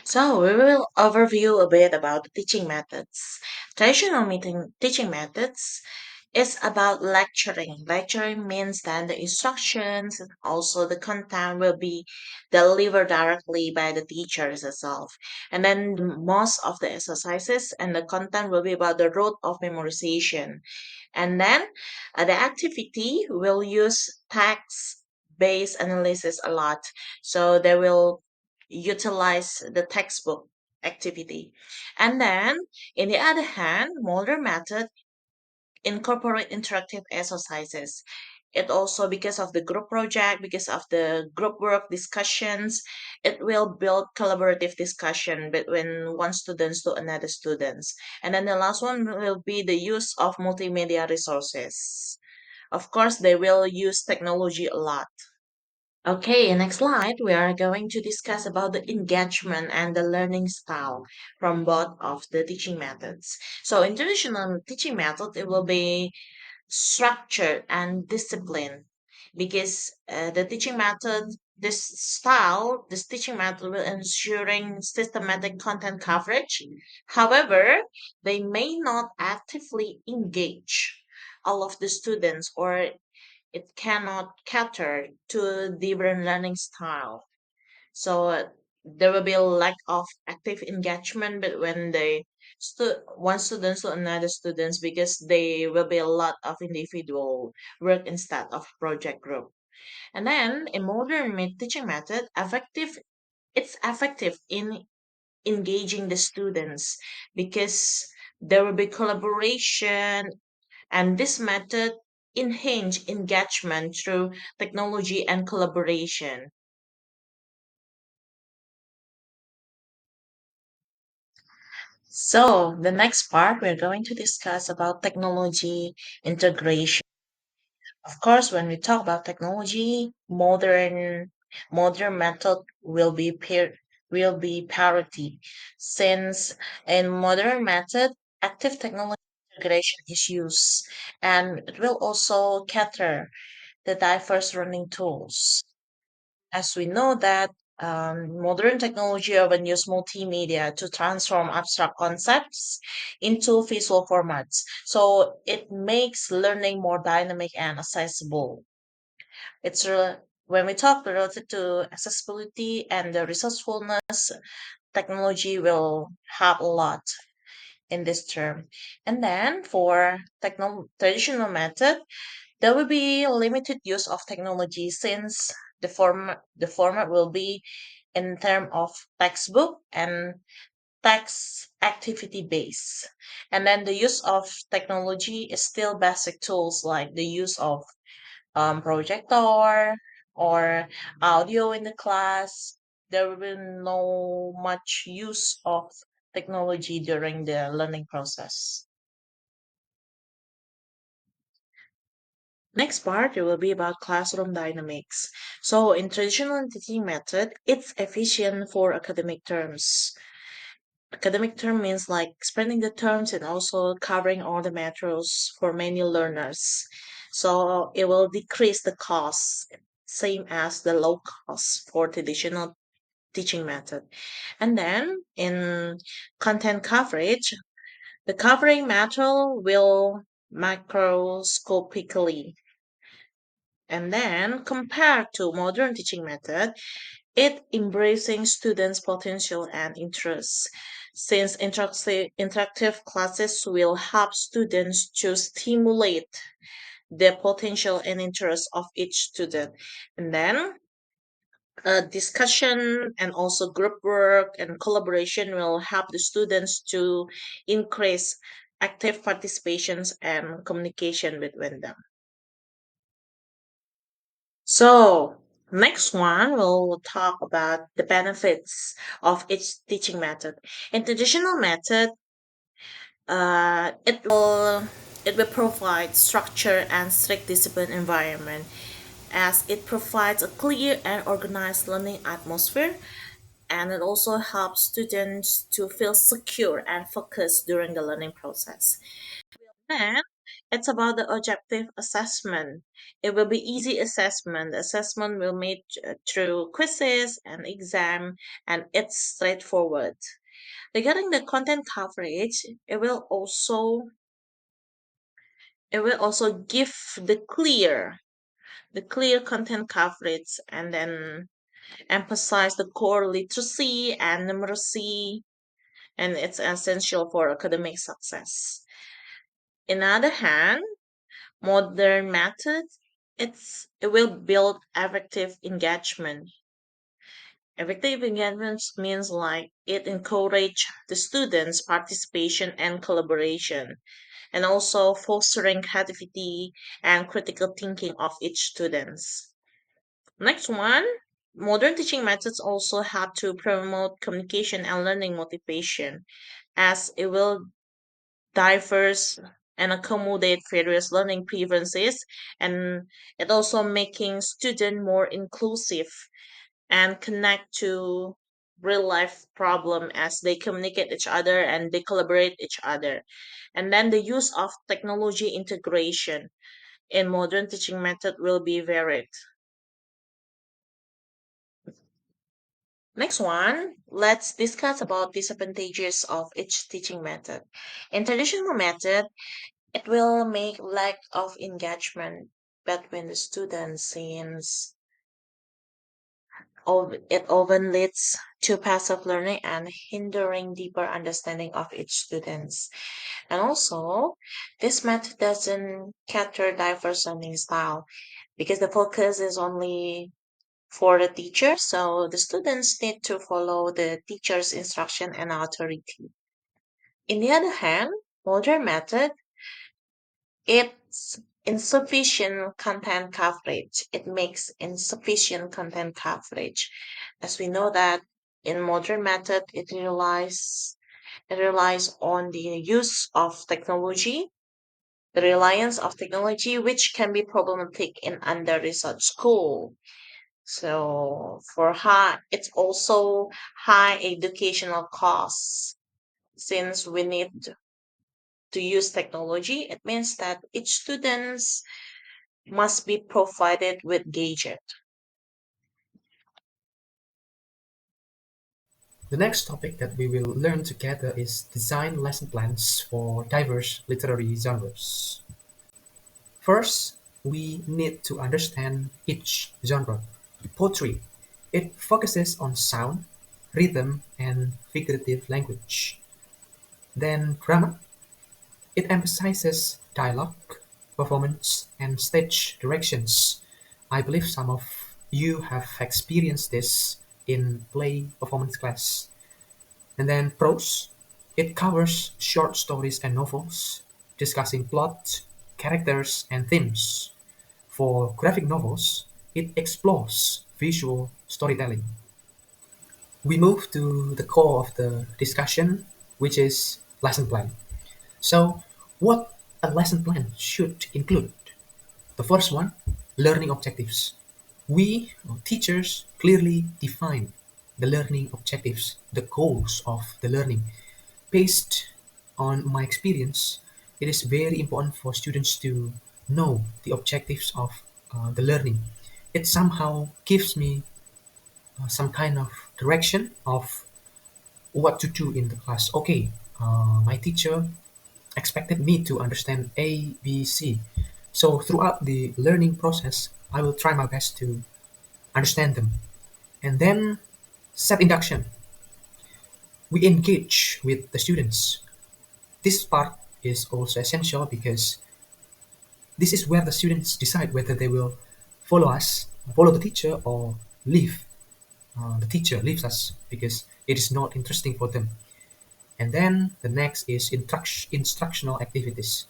So, we will overview a bit about the teaching methods. Traditional teaching methods is about lecturing. Lecturing means that the instructions and also the content will be delivered directly by the teachers itself. And then most of the exercises and the content will be about the route of memorization. And then the activity will use text-based analysis a lot. So they will utilize the textbook activity. And then, in the other hand, modern method incorporate interactive exercises. It also, because of the group project, because of the group work discussions, it will build collaborative discussion between one students to another students. And then the last one will be the use of multimedia resources. Of course, they will use technology a lot. Okay, next slide, we are going to discuss about the engagement and the learning style from both of the teaching methods. So in traditional teaching method, it will be structured and disciplined because the teaching method, this teaching method will ensuring systematic content coverage. However, they may not actively engage all of the students or it cannot cater to different learning style. So there will be a lack of active engagement between the one students to another students because there will be a lot of individual work instead of project group. And then a modern teaching method it's effective in engaging the students because there will be collaboration and this method enhance engagement through technology and collaboration. So, the next part, we're going to discuss about technology integration. Of course, when we talk about technology, modern method will be parity, since in modern method, active technology integration is used, and it will also cater the diverse learning tools. As we know that modern technology often use multimedia to transform abstract concepts into visual formats. So it makes learning more dynamic and accessible. When we talk related to accessibility and the resourcefulness, technology will help a lot in this term. And then for traditional method, there will be limited use of technology since the format will be in term of textbook and text activity base. And then the use of technology is still basic tools like the use of projector or audio in the class. There will be no much use of technology during the learning process. Next part, it will be about classroom dynamics. So in traditional teaching method, it's efficient for academic terms. Academic term means like expanding the terms and also covering all the materials for many learners. So it will decrease the cost, same as the low cost for traditional teaching method. And then in content coverage, the covering material will macroscopically and then, compared to modern teaching method, it embracing students' potential and interests. Since interactive classes will help students to stimulate the potential and interest of each student. And then discussion and also group work and collaboration will help the students to increase active participations and communication between them. So, next one, we'll talk about the benefits of each teaching method. In traditional method, it will provide structure and strict discipline environment as it provides a clear and organized learning atmosphere and it also helps students to feel secure and focused during the learning process. And It's about the objective assessment. It will be easy assessment. The assessment will made through quizzes and exam, and it's straightforward. Regarding the content coverage, it will also give the clear content coverage, and then emphasize the core literacy and numeracy, and it's essential for academic success. On the other hand, modern methods, it will build effective engagement. Effective engagement means like it encourage the students' participation and collaboration, and also fostering creativity and critical thinking of each students. Next one, modern teaching methods also have to promote communication and learning motivation, as it will diverse and accommodate various learning preferences, and it also making student more inclusive and connect to real life problem as they communicate each other and they collaborate each other. And then the use of technology integration in modern teaching method will be varied. Next one, let's discuss about disadvantages of each teaching method. In traditional method, it will make lack of engagement between the students since it often leads to passive learning and hindering deeper understanding of each students. And also, this method doesn't cater diverse learning style because the focus is only for the teacher, so the students need to follow the teacher's instruction and authority. In the other hand, modern method, it's insufficient content coverage. It makes insufficient content coverage. As we know that in modern method, it relies on the use of technology, the reliance of technology, which can be problematic in under research school. So it's also high educational costs. Since we need to use technology, it means that each students must be provided with gadget. The next topic that we will learn together is design lesson plans for diverse literary genres. First, we need to understand each genre. Poetry. It focuses on sound, rhythm, and figurative language. Then drama. It emphasizes dialogue, performance, and stage directions. I believe some of you have experienced this in play performance class. And then prose. It covers short stories and novels, discussing plot, characters, and themes. For graphic novels, it explores visual storytelling. We move to the core of the discussion, which is lesson plan. So, what a lesson plan should include? The first one, learning objectives. We, teachers, clearly define the learning objectives, the goals of the learning. Based on my experience, it is very important for students to know the objectives of the learning. It somehow gives me some kind of direction of what to do in the class. Okay, my teacher expected me to understand A, B, C. So throughout the learning process, I will try my best to understand them. And then set induction. We engage with the students. This part is also essential because this is where the students decide whether they will follow us, follow the teacher, or leave. The teacher leaves us because it is not interesting for them. And then the next is instructional activities.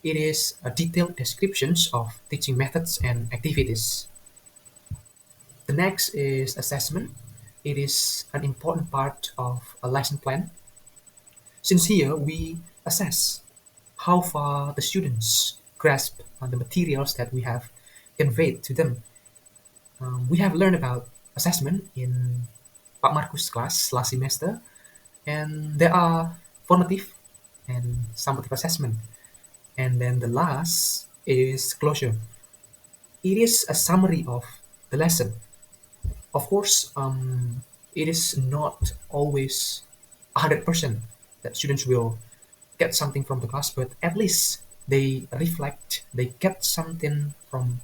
It is a detailed descriptions of teaching methods and activities. The next is assessment. It is an important part of a lesson plan. Since here we assess how far the students grasp the materials that we have conveyed to them. We have learned about assessment in Pak Markus class last semester, and there are formative and summative assessment. And then the last is closure. It is a summary of the lesson. Of course, it is not always 100% that students will get something from the class, but at least they reflect, they get something from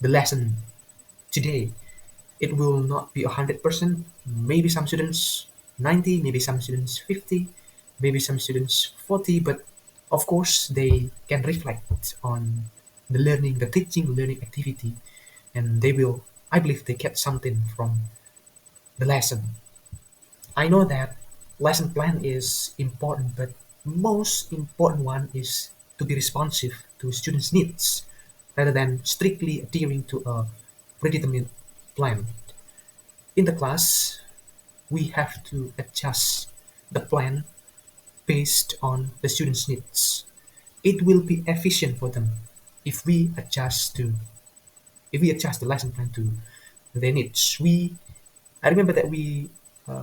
the lesson today. It will not be 100%. Maybe some students 90, maybe some students 50, maybe some students 40, but of course they can reflect on the learning, the teaching, learning activity, and they will, I believe, they get something from the lesson. I know that lesson plan is important, but most important one is to be responsive to students' needs rather than strictly adhering to a predetermined plan. In the class, we have to adjust the plan based on the students' needs. It will be efficient for them if we adjust to if we adjust the lesson plan to their needs. I remember that we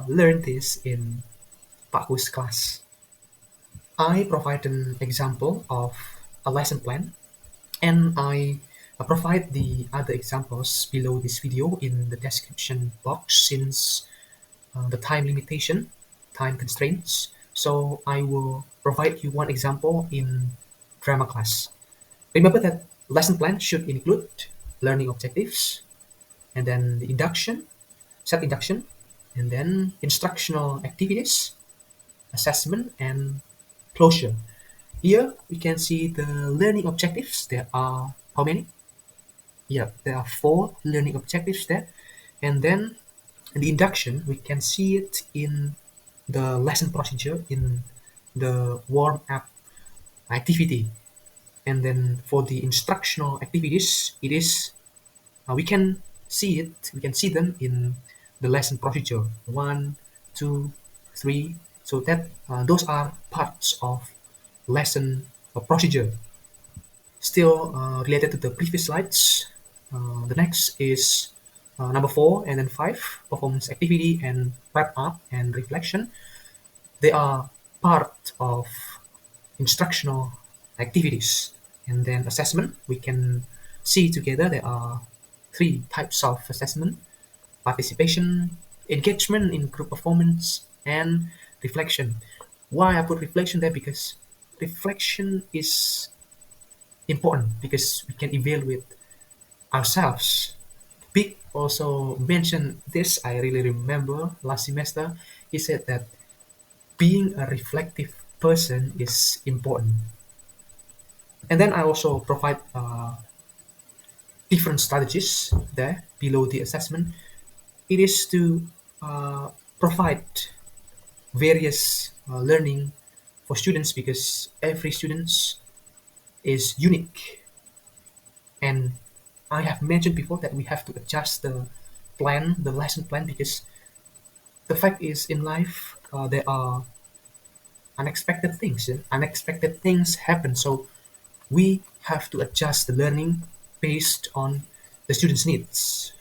learned this in Pak Hu's class. I provide an example of a lesson plan, and I provide the other examples below this video in the description box since the time limitation, time constraints. So I will provide you one example in drama class. Remember that lesson plan should include learning objectives, and then the induction, set induction, and then instructional activities, assessment, and closure. Here we can see the learning objectives. There are how many? Yeah, there are four learning objectives there. And then in the induction, we can see it in the lesson procedure in the warm up activity. And then for the instructional activities, it is we can see it. We can see them in the lesson procedure one, two, three. So that those are parts of lesson procedure. Still related to the previous slides, the next is number 4 and then 5, performance activity and wrap up and reflection. They are part of instructional activities. And then assessment, we can see together there are three types of assessment: participation, engagement in group performance, and reflection. Why I put reflection there? Because reflection is important because we can evaluate ourselves. Big also mentioned this, I really remember last semester. He said that being a reflective person is important. And then I also provide different strategies there below the assessment. It is to uh, provide various learning for students because every student is unique. And I have mentioned before that we have to adjust the plan, the lesson plan, because the fact is in life there are unexpected things. Unexpected things happen, so we have to adjust the learning based on the students' needs.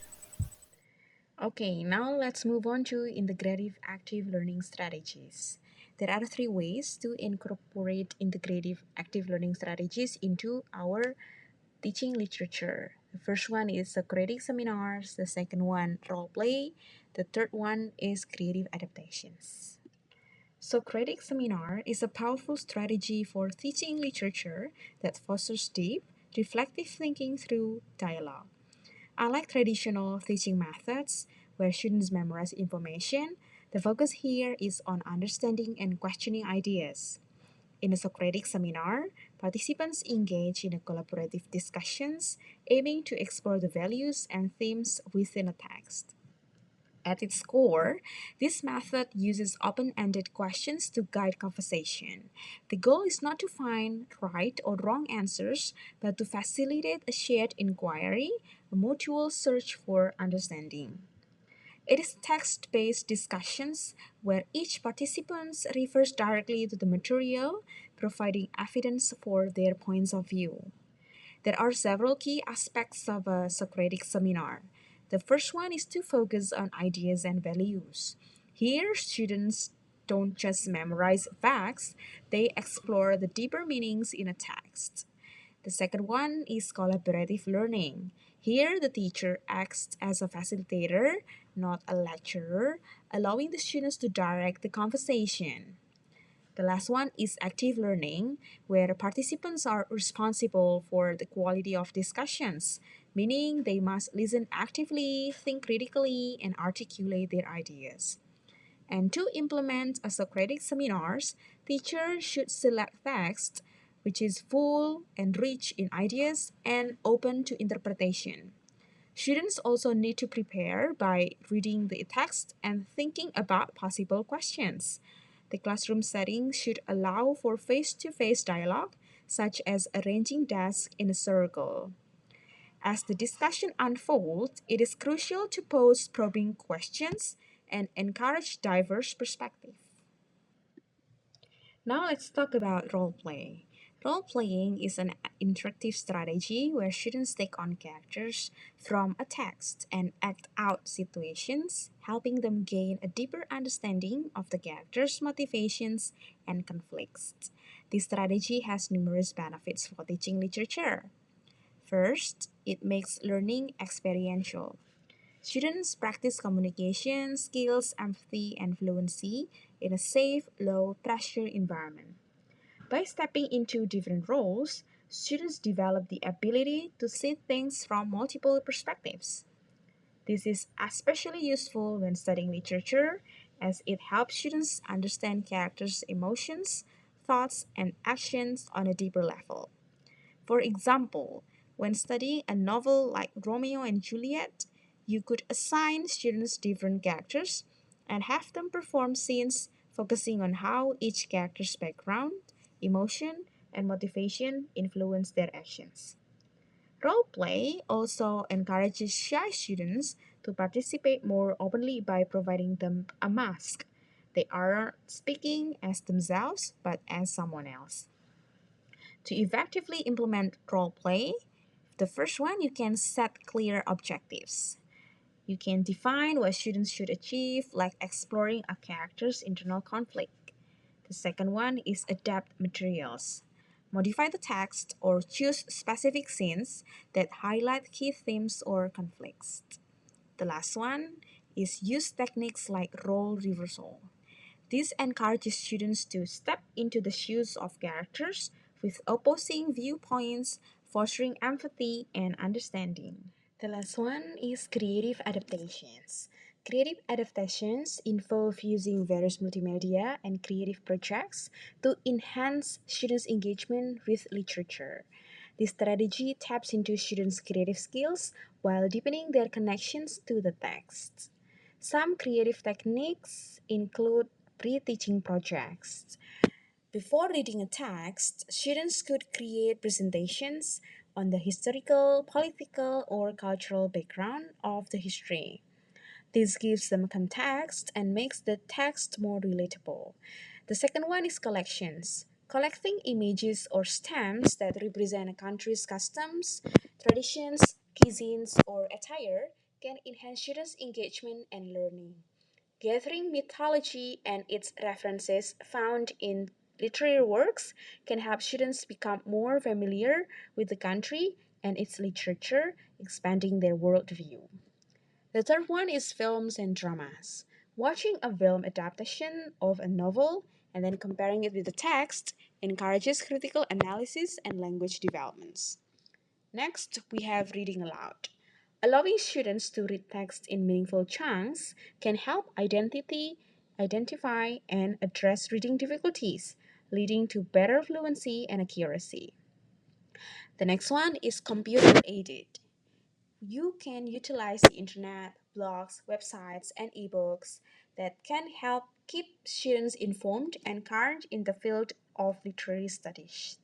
Okay, now let's move on to integrative active learning strategies. There are three ways to incorporate integrative active learning strategies into our teaching literature. The first one is Socratic seminars, the second one, role play, the third one is creative adaptations. Socratic seminar is a powerful strategy for teaching literature that fosters deep, reflective thinking through dialogue. Unlike traditional teaching methods, where students memorize information, the focus here is on understanding and questioning ideas. In a Socratic seminar, participants engage in a collaborative discussions aiming to explore the values and themes within a text. At its core, this method uses open ended questions to guide conversation. The goal is not to find right or wrong answers, but to facilitate a shared inquiry, a mutual search for understanding. It is text based discussions where each participant refers directly to the material, providing evidence for their points of view. There are several key aspects of a Socratic seminar. The first one is to focus on ideas and values. Here, students don't just memorize facts, they explore the deeper meanings in a text. The second one is collaborative learning. Here, the teacher acts as a facilitator, not a lecturer, allowing the students to direct the conversation. The last one is active learning, where participants are responsible for the quality of discussions, meaning they must listen actively, think critically, and articulate their ideas. And to implement a Socratic seminars, teachers should select text which is full and rich in ideas and open to interpretation. Students also need to prepare by reading the text and thinking about possible questions. The classroom setting should allow for face to face dialogue, such as arranging desks in a circle. As the discussion unfolds, it is crucial to pose probing questions and encourage diverse perspectives. Now let's talk about role play. Role playing is an interactive strategy where students take on characters from a text and act out situations, helping them gain a deeper understanding of the characters' motivations and conflicts. This strategy has numerous benefits for teaching literature. First, it makes learning experiential. Students practice communication skills, empathy, and fluency in a safe, low pressure environment. By stepping into different roles, students develop the ability to see things from multiple perspectives. This is especially useful when studying literature, as it helps students understand characters' emotions, thoughts, and actions on a deeper level. For example, when studying a novel like Romeo and Juliet, you could assign students different characters and have them perform scenes focusing on how each character's background, emotion, and motivation influence their actions. Role play also encourages shy students to participate more openly by providing them a mask. They aren't speaking as themselves but as someone else. To effectively implement role play, the first one, you can set clear objectives. You can define what students should achieve, like exploring a character's internal conflict. The second one is adapt materials. Modify the text or choose specific scenes that highlight key themes or conflicts. The last one is use techniques like role reversal. This encourages students to step into the shoes of characters with opposing viewpoints, fostering empathy and understanding. The last one is creative adaptations. Creative adaptations involve using various multimedia and creative projects to enhance students' engagement with literature. This strategy taps into students' creative skills while deepening their connections to the text. Some creative techniques include pre-teaching projects. Before reading a text, students could create presentations on the historical, political, or cultural background of the history. This gives them context and makes the text more relatable. The second one is collections. Collecting images or stamps that represent a country's customs, traditions, cuisines, or attire can enhance students' engagement and learning. Gathering mythology and its references found in literary works can help students become more familiar with the country and its literature, expanding their worldview. The third one is films and dramas. Watching a film adaptation of a novel and then comparing it with the text encourages critical analysis and language developments. Next, we have reading aloud. Allowing students to read text in meaningful chunks can help identify and address reading difficulties, leading to better fluency and accuracy. The next one is computer aided. You can utilize the internet, blogs, websites, and ebooks that can help keep students informed and current in the field of literary studies.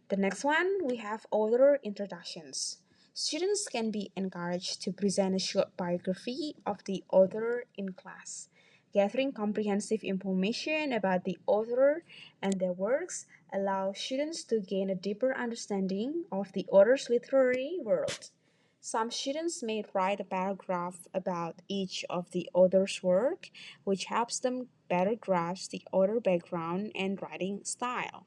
The next one, we have author introductions. Students can be encouraged to present a short biography of the author in class. Gathering comprehensive information about the author and their works allows students to gain a deeper understanding of the author's literary world. Some students may write a paragraph about each of the author's work, which helps them better grasp the author background and writing style.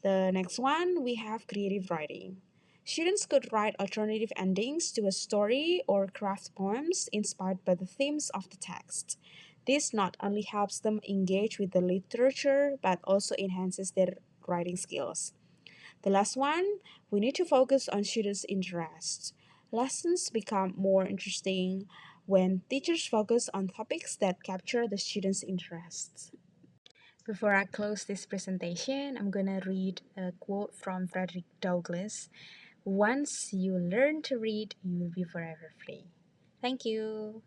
The next one, we have creative writing. Students could write alternative endings to a story or craft poems inspired by the themes of the text. This not only helps them engage with the literature but also enhances their writing skills. The last one, we need to focus on students' interests. Lessons become more interesting when teachers focus on topics that capture the students' interests. Before I close this presentation, I'm gonna read a quote from Frederick Douglass. Once you learn to read, you will be forever free. Thank you.